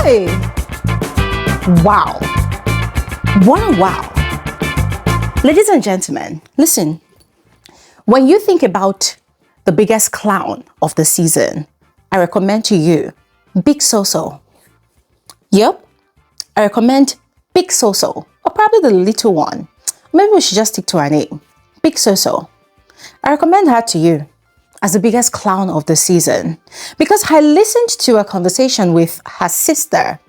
Hey! Wow. Wow. Ladies and gentlemen, listen. When you think about the biggest clown of the season, I recommend to you Big Soso. Yep. I recommend Big Soso, or probably the little one. Maybe we should just stick to her name. Big Soso. I recommend her to you as the biggest clown of the season because I listened to a conversation with her sister,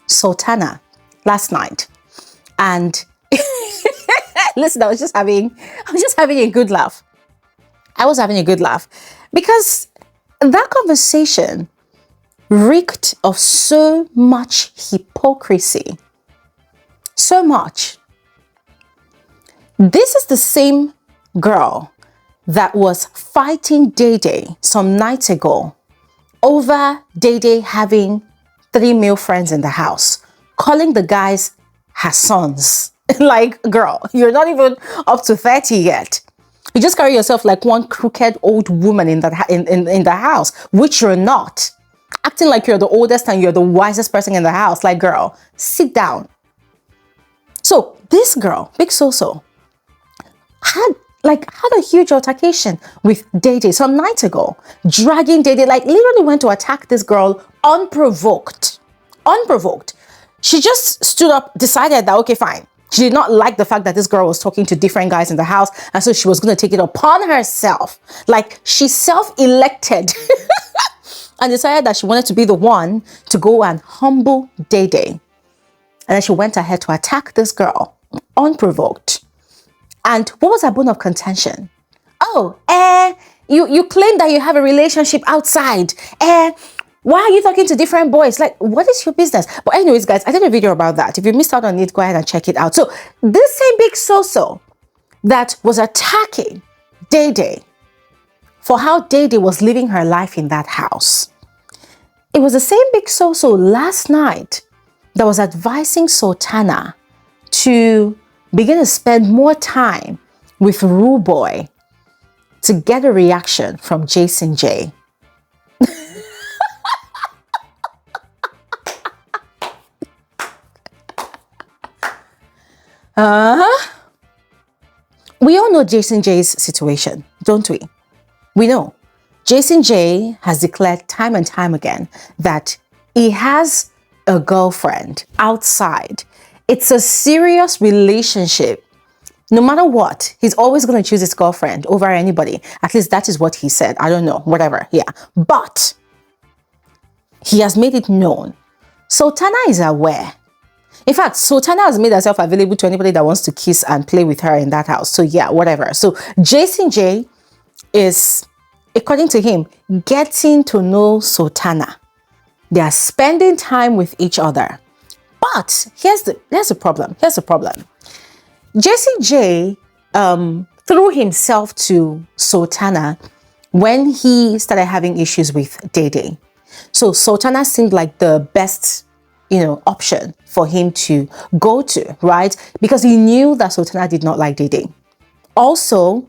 Sultana, last night. And listen, I was just having a good laugh. I was having a good laugh because that conversation reeked of so much hypocrisy. So much. This is the same girl that was fighting Dede some nights ago over Dede having 3 male friends in the house, calling the guys her sons. Like, girl, you're not even up to 30 yet. You just carry yourself like one crooked old woman in the house, which you're not. Acting like you're the oldest and you're the wisest person in the house. Like, girl, sit down. So this girl, Big Soso, had a huge altercation with Dede some nights ago, dragging Dede, like literally went to attack this girl unprovoked. She just stood up, decided that, okay, fine. She did not like the fact that this girl was talking to different guys in the house, and so she was going to take it upon herself. Like, she self-elected and decided that she wanted to be the one to go and humble Dede. And then she went ahead to attack this girl unprovoked. And what was her bone of contention? Oh, you claim that you have a relationship outside. Why are you talking to different boys? Like, what is your business? But anyways, guys, I did a video about that. If you missed out on it, go ahead and check it out. So this same Big Soso that was attacking Dede for how Dede was living her life in that house. It was the same Big Soso last night that was advising Sultana to begin to spend more time with Rooboy to get a reaction from Jason J. We all know Jason J's situation, don't we? We know. Jason J has declared time and time again that he has a girlfriend outside. It's a serious relationship. No matter what, he's always going to choose his girlfriend over anybody. At least that is what he said. I don't know, whatever. Yeah. But he has made it known. Sultana is aware. In fact, Sultana has made herself available to anybody that wants to kiss and play with her in that house. So yeah, whatever. So Jason J is, according to him, getting to know Sultana. They are spending time with each other. But here's the problem. Jason J threw himself to Sultana when he started having issues with Dede. So Sultana seemed like the best, option for him to go to, right? Because he knew that Sultana did not like Dede. Also,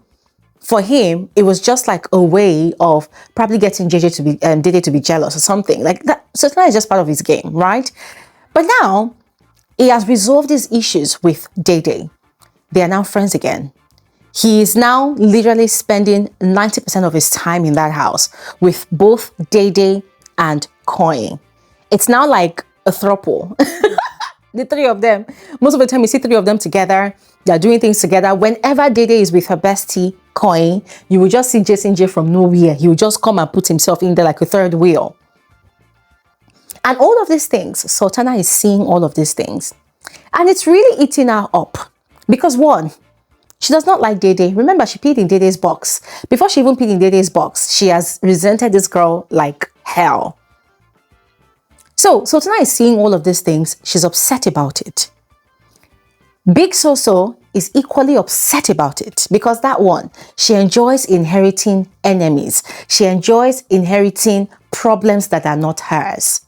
for him, it was just like a way of probably getting Dede to be jealous or something like that. Sultana is just part of his game, right? But now he has resolved his issues with Dede. They are now friends again. He is now literally spending 90% of his time in that house with both Dede and Koyin. It's now like a throuple. The 3 of them. Most of the time you see 3 of them together. They're doing things together. Whenever Dede is with her bestie, Koyin, you will just see Jason J from nowhere. He will just come and put himself in there like a third wheel. And all of these things, Sultana is seeing all of these things. And it's really eating her up. Because one, she does not like Dede. Remember, she peed in Dede's box. Before she even peed in Dede's box, she has resented this girl like hell. So Sultana is seeing all of these things. She's upset about it. Big Soso is equally upset about it because that one, she enjoys inheriting enemies. She enjoys inheriting problems that are not hers.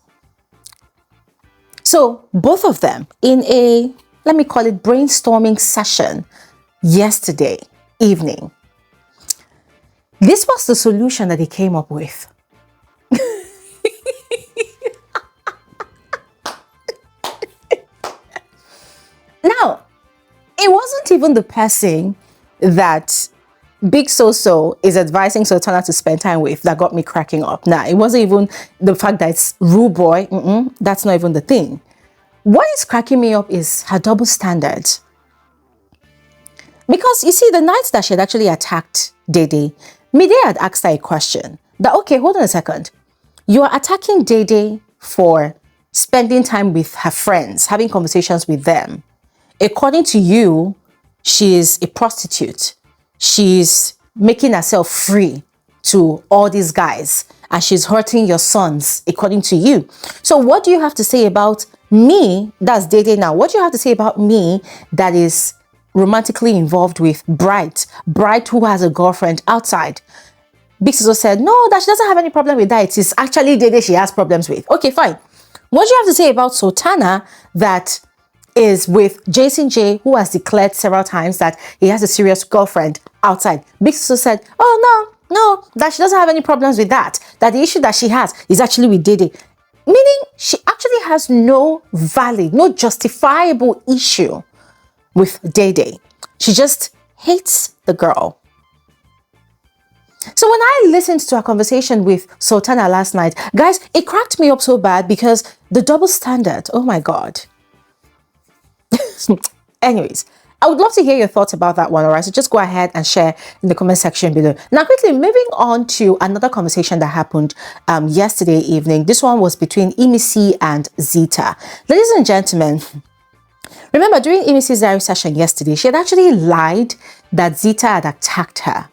So both of them in a, let me call it brainstorming session yesterday evening. This was the solution that he came up with. not even the person that Big Soso is advising Sultana to spend time with that got me cracking up. Nah, it wasn't even the fact that it's Rooboy. That's not even the thing. What is cracking me up is her double standard. Because you see, the night that she had actually attacked Dede, Midday had asked her a question. That, okay, hold on a second. You are attacking Dede for spending time with her friends, having conversations with them. According to you, she is a prostitute. She's making herself free to all these guys, and she's hurting your sons, according to you. So what do you have to say about me, that's Dede now? What do you have to say about me that is romantically involved with Bright who has a girlfriend outside? Big Sister said, no, that she doesn't have any problem with that. It is actually Dede she has problems with. Okay, fine. What do you have to say about Sultana that is with Jason J, who has declared several times that he has a serious girlfriend outside? Big Sister said, oh, no, that she doesn't have any problems with that. That the issue that she has is actually with Dede. Meaning she actually has no valid, no justifiable issue with Dede. She just hates the girl. So when I listened to a conversation with Sultana last night, guys, it cracked me up so bad because the double standard, oh my God. Anyways, I would love to hear your thoughts about that one, all right? So just go ahead and share in the comment section below. Now, quickly moving on to another conversation that happened yesterday evening. This one was between Imisi and Zita. Ladies and gentlemen, remember during Imisi's diary session yesterday, she had actually lied that Zita had attacked her.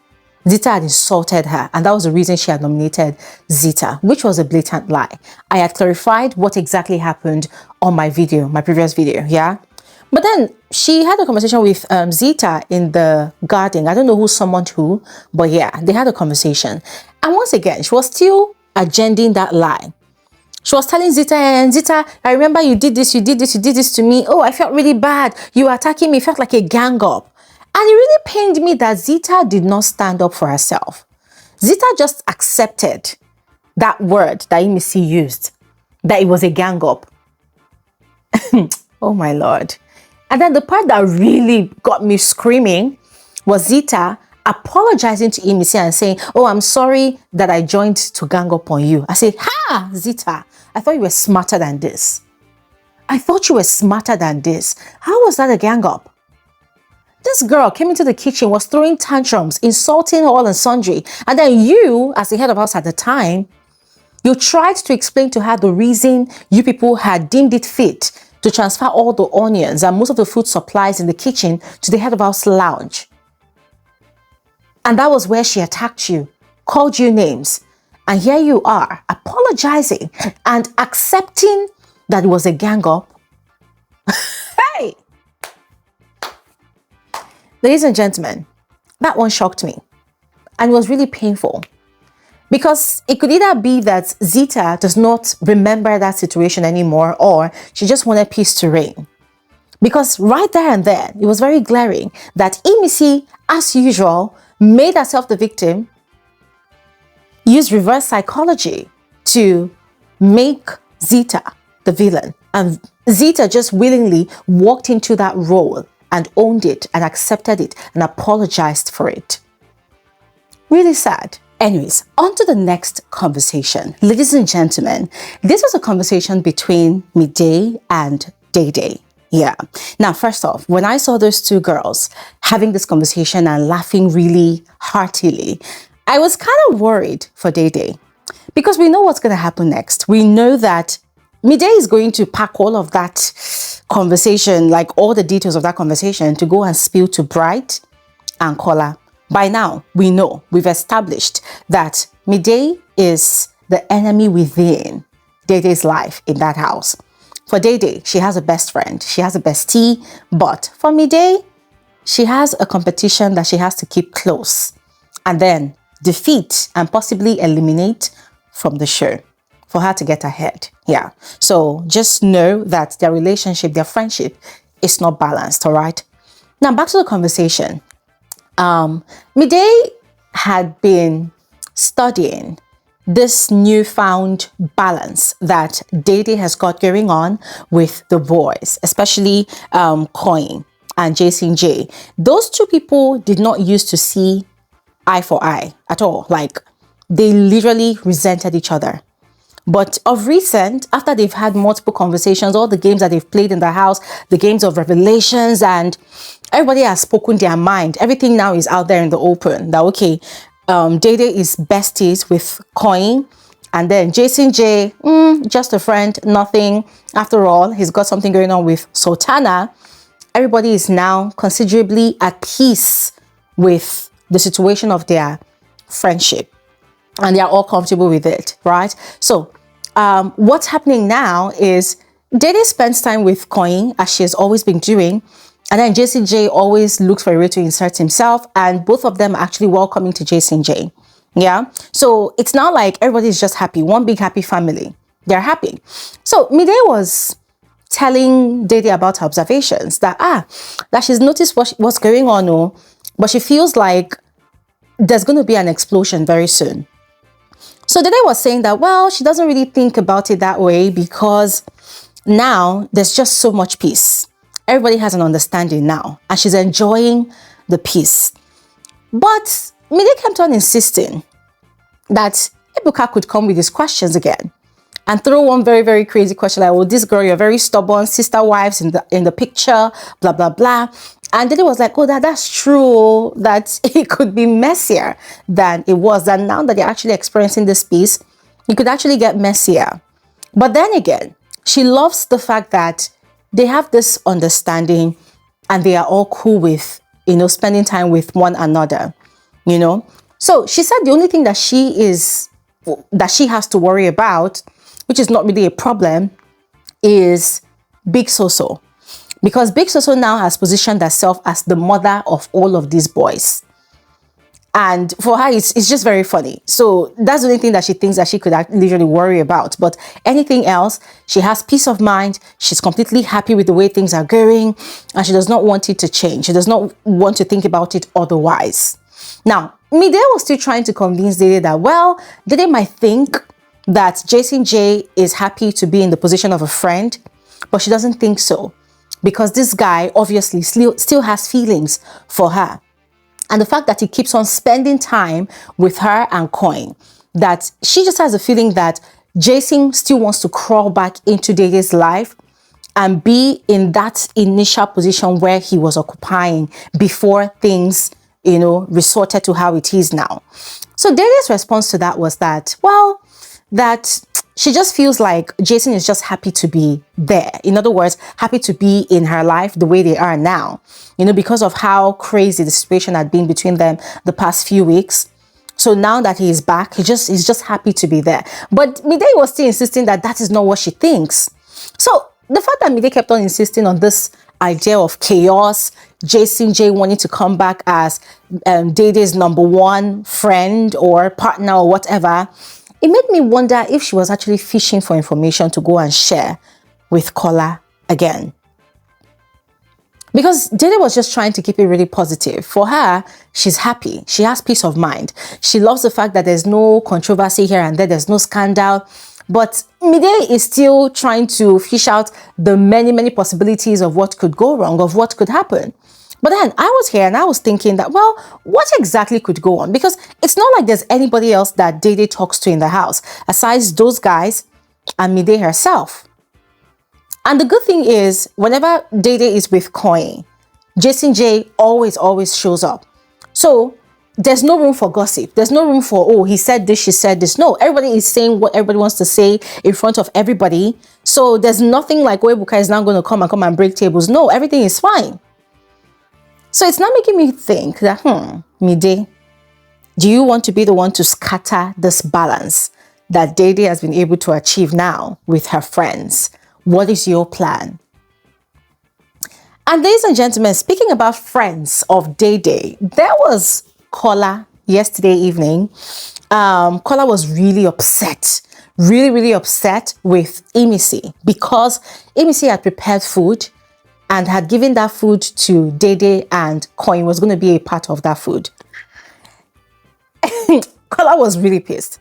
Zita had insulted her, and that was the reason she had nominated Zita, which was a blatant lie. I had clarified what exactly happened on my video, my previous video, yeah? But then she had a conversation with Zita in the garden. I don't know who summoned who, but yeah, they had a conversation. And once again, she was still agending that lie. She was telling Zita, and Zita, I remember you did this to me. Oh, I felt really bad. You were attacking me. It felt like a gang up. And it really pained me that Zita did not stand up for herself. Zita just accepted that word that Imisi used, that it was a gang up. Oh my Lord. And then the part that really got me screaming was Zita apologizing to Imisi and saying, oh, I'm sorry that I joined to gang up on you. I said, ha, Zita, I thought you were smarter than this. I thought you were smarter than this. How was that a gang up? This girl came into the kitchen, was throwing tantrums, insulting all and sundry. And then you, as the head of house at the time, you tried to explain to her the reason you people had deemed it fit to transfer all the onions and most of the food supplies in the kitchen to the head of house lounge. And that was where she attacked you, called you names. And here you are, apologizing and accepting that it was a gang up. Hey! Ladies and gentlemen, that one shocked me and was really painful because it could either be that Zita does not remember that situation anymore or she just wanted peace to reign. Because right there and then, it was very glaring that Imisi, as usual, made herself the victim, used reverse psychology to make Zita the villain. And Zita just willingly walked into that role and owned it and accepted it and apologized for it. Really sad. Anyways, on to the next conversation. Ladies and gentlemen, this was a conversation between Midday and Dede. Yeah. Now, first off, when I saw those two girls having this conversation and laughing really heartily, I was kind of worried for Dede because we know what's going to happen next. We know that Midday is going to pack all of that conversation, like all the details of that conversation, to go and spill to Bright and Kola. By now, we know, we've established that Midday is the enemy within Dede's life in that house. For Dede, she has a best friend, she has a bestie, but for Midday, she has a competition that she has to keep close and then defeat and possibly eliminate from the show for her to get ahead. Yeah. So just know that their relationship, their friendship is not balanced. All right. Now back to the conversation. Midday had been studying this newfound balance that Dede has got going on with the boys, especially Koyin. and Jason J. Those two people did not used to see eye for eye at all. Like, they literally resented each other. But of recent, after they've had multiple conversations, all the games that they've played in the house, the games of revelations, and everybody has spoken their mind. Everything now is out there in the open. That, okay, Dede is besties with Koyin. And then Jason J, just a friend, nothing. After all, he's got something going on with Sultana. Everybody is now considerably at peace with the situation of their friendship. And they are all comfortable with it, right? So what's happening now is Dede spends time with Koyin, as she has always been doing. And then Jason J always looks for a way to insert himself. And both of them are actually welcoming to Jason J. Yeah. So it's not like everybody's just happy. One big happy family. They're happy. So Midday was telling Dede about her observations that she's noticed what's going on, but she feels like there's going to be an explosion very soon. So Dede was saying that, well, she doesn't really think about it that way because now there's just so much peace. Everybody has an understanding now, and she's enjoying the peace. But Midday kept on insisting that Ebuka could come with his questions again and throw one very, very crazy question like, well, this girl, you're very stubborn, sister wives in the picture, blah, blah, blah. And then it was like, oh, that's true, that it could be messier than it was. And now that they're actually experiencing this peace, it could actually get messier. But then again, she loves the fact that they have this understanding and they are all cool with, spending time with one another, So she said the only thing that she has to worry about, which is not really a problem, is Big Soso. Because Big Soso now has positioned herself as the mother of all of these boys. And for her, it's just very funny. So that's the only thing that she thinks that she could literally worry about. But anything else, she has peace of mind. She's completely happy with the way things are going. And she does not want it to change. She does not want to think about it otherwise. Now, Midday was still trying to convince Dede that, well, Dede might think that Jason J is happy to be in the position of a friend, but she doesn't think so. Because this guy obviously still has feelings for her. And the fact that he keeps on spending time with her and Koyin, that she just has a feeling that Jason still wants to crawl back into Dede's life and be in that initial position where he was occupying before things, resorted to how it is now. So Dede's response to that was that, well, that she just feels like Jason is just happy to be there. In other words, happy to be in her life the way they are now, because of how crazy the situation had been between them the past few weeks. So now that he is back, he's just happy to be there. But Midday was still insisting that is not what she thinks. So the fact that Midday kept on insisting on this idea of chaos, Jason J wanting to come back as Dede's number one friend or partner or whatever, it made me wonder if she was actually fishing for information to go and share with Kola again. Because Dede was just trying to keep it really positive. For her, she's happy. She has peace of mind. She loves the fact that there's no controversy here and there. There's no scandal. But Midday is still trying to fish out the many, many possibilities of what could go wrong, of what could happen. But then I was here and I was thinking that, well, what exactly could go on? Because it's not like there's anybody else that Dede talks to in the house, aside those guys and Midday herself. And the good thing is, whenever Dede is with Koyin, Jason J always shows up. So there's no room for gossip. There's no room for, oh, he said this, she said this. No, everybody is saying what everybody wants to say in front of everybody. So there's nothing like, oh, Ebuka is now going to come and break tables. No, everything is fine. So it's not making me think that, Midday, do you want to be the one to scatter this balance that Dede has been able to achieve now with her friends? What is your plan? And ladies and gentlemen, speaking about friends of Dede, there was Kola yesterday evening. Kola was really upset, really upset with Imisi because Imisi had prepared food and had given that food to Dede, and Koyin was going to be a part of that food. Kola was really pissed.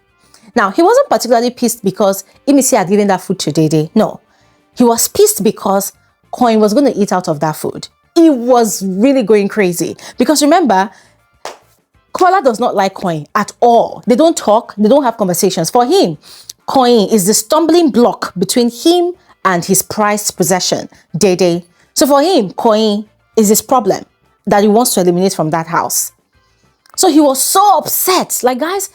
Now, he wasn't particularly pissed because Imisi had given that food to Dede. No, he was pissed because Koyin was going to eat out of that food. He was really going crazy because remember, Kola does not like Koyin at all. They don't talk, they don't have conversations. For him, Koyin is the stumbling block between him and his prized possession, Dede. So for him, Koyin is his problem that he wants to eliminate from that house. So he was so upset. Like, guys,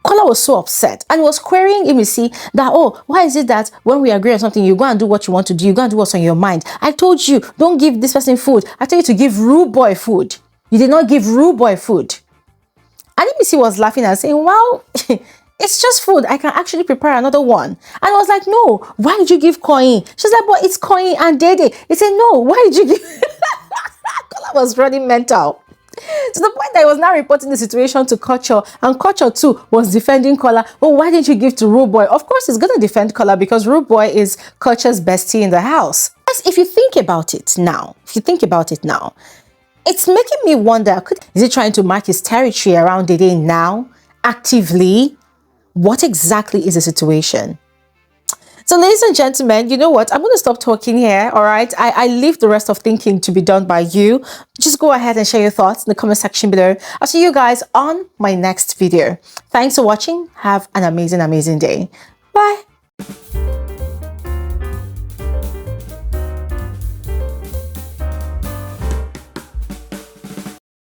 Kola was so upset and was querying Imisi that, oh, why is it that when we agree on something, you go and do what you want to do, you go and do what's on your mind? I told you, don't give this person food. I told you to give Rooboy food. You did not give Rooboy food. And Imisi was laughing and saying, well, it's just food. I can actually prepare another one. And I was like, no, why did you give Koyin? She's like, but it's Koyin and Dede. He said, no, why did you give? Kola was running mental. To the point that he was now reporting the situation to Culture, and Culture too was defending Kola. Oh, why didn't you give to Rooboy? Of course, he's going to defend Kola because Rooboy is Culture's bestie in the house. Yes, if you think about it now, it's making me wonder, is he trying to mark his territory around Dede now, actively? What exactly is the situation? So ladies and gentlemen, you know what? I'm going to stop talking here, all right? I leave the rest of thinking to be done by you. Just go ahead and share your thoughts in the comment section below. I'll see you guys on my next video. Thanks for watching. Have an amazing, amazing day. Bye.